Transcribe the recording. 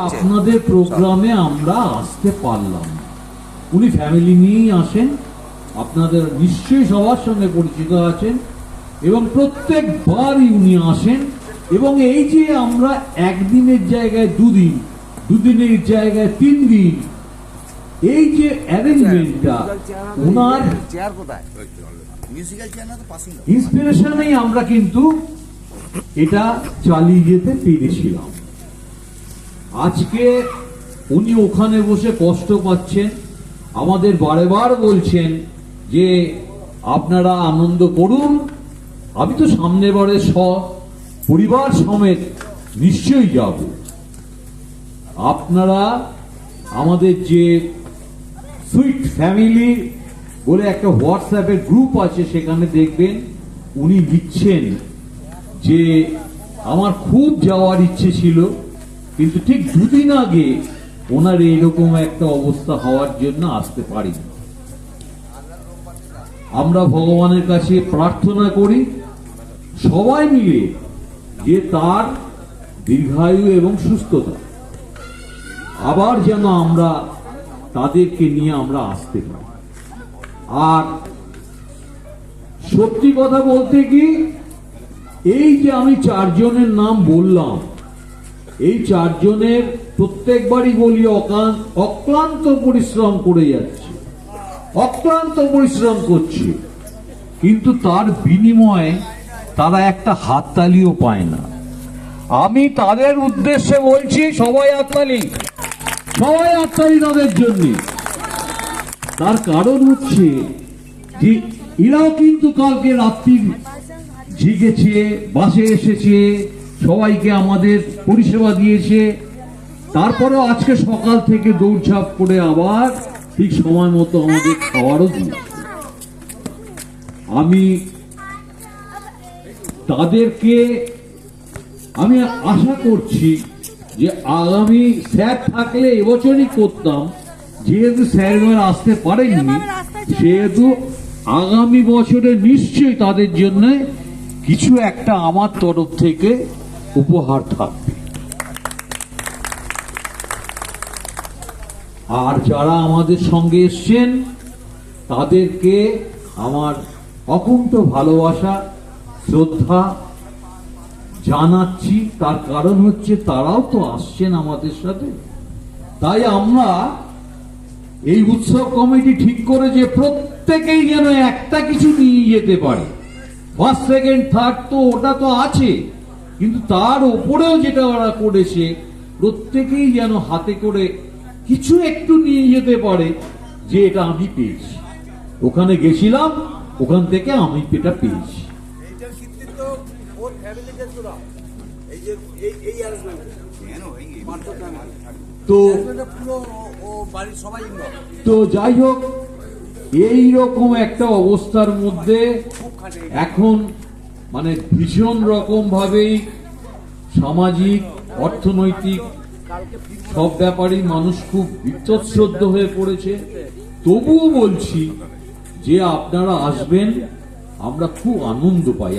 আপনাদের প্রোগ্রামে আমরা আসতে পারলাম। উনি ফ্যামিলি নিয়েই আসেন, আপনাদের নিশ্চয়ই সবার সঙ্গে পরিচিত আছেন এবং প্রত্যেকবারই উনি আসেন। এবং এই যে আমরা একদিনের জায়গায় দুদিন, দুদিনের জায়গায় 3 দিন, এই যে অ্যারেঞ্জমেন্টটা ওনার ইন্সপিরেশনেই আমরা কিন্তু এটা চালিয়ে যেতে পেরেছিলাম। আজকে উনি ওখানে বসে কষ্ট পাচ্ছেন, আমাদের বারেবার বলছেন যে আপনারা আনন্দ করুন। আমি তো সামনের বারে পরিবার সমেত নিশ্চয়ই যাব। আপনারা আমাদের যে সুইট ফ্যামিলি বলে একটা হোয়াটসঅ্যাপের গ্রুপ আছে, সেখানে দেখবেন উনি লিখছেন যে আমার খুব যাওয়ার ইচ্ছে ছিল, কিন্তু ঠিক 2 দিন আগে ওনার এইরকম একটা অবস্থা হওয়ার জন্য আসতে পারিনি। আমরা ভগবানের কাছে প্রার্থনা করি সবাই মিলে যে তার দীর্ঘায়ু এবং সুস্থতা, আবার যেন আমরা তাদেরকে নিয়ে আমরা আসতে পারি। আর সত্যি কথা বলতে কি, এই যে আমি 4 জনের নাম বললাম, এই 4 জনের প্রত্যেকবারই বলি অক্লান্ত পরিশ্রম করে যাচ্ছে, অক্লান্ত পরিশ্রম করছে, কিন্তু তার বিনিময়ে তারা একটা হাততালিও পায় না। আমি তাদের উদ্দেশ্যে বলছি, সবাই হাততালি, সবাই হাততালি তাদের জন্য। তার কারণ হচ্ছে যে এরাও কিন্তু কালকে রাত্রি ঝিগেছে, বাসে এসেছে, সবাইকে আমাদের পরিষেবা দিয়েছে, তারপরেও আজকে সকাল থেকে দৌড়ঝাঁপ করে আবার ঠিক সময় মতো আমাদের খাওয়ারও দিয়েছে। আমি তাদেরকে আমি আশা করছি যে আগামী স্যার থাকলে এবছরই করতাম, যেহেতু স্যার এবার আসতে পারেননি, সেহেতু আগামী বছরে নিশ্চয়ই তাদের জন্য কিছু একটা আমার তরফ থেকে উপহার থাকবে। আর যারা আমাদের সঙ্গে এসছেন তাদেরকে আমার অকুণ্ঠ ভালোবাসা, শ্রদ্ধা জানাচ্ছি। তার কারণ হচ্ছে তারাও তো আসছেন আমাদের সাথে। তাই আমরা এই উৎসব কমিটি ঠিক করে যে প্রত্যেকেই যেন একটা কিছু নিয়ে যেতে পারে। ফার্স্ট, সেকেন্ড, থার্ড তো ওটা তো আছে, কিন্তু তার উপরেও যেটা ওরা করেছে, প্রত্যেকেই যেন হাতে করে কিছু একটু নিয়ে যেতে পারে, যে এটা আমি পেয়েছি, ওখানে গেছিলাম, ওখান থেকে আমি এটা পেয়েছি। তো যাই হোক, এইরকম একটা অবস্থার মধ্যে এখন মানে ভীষণ রকম ভাবেই সামাজিক, অর্থনৈতিক সব ব্যাপারেই মানুষ খুব বিতশ্রদ্ধ হয়ে পড়েছে। তবুও বলছি যে আপনারা আসবেন, আমরা খুব আনন্দ পাই।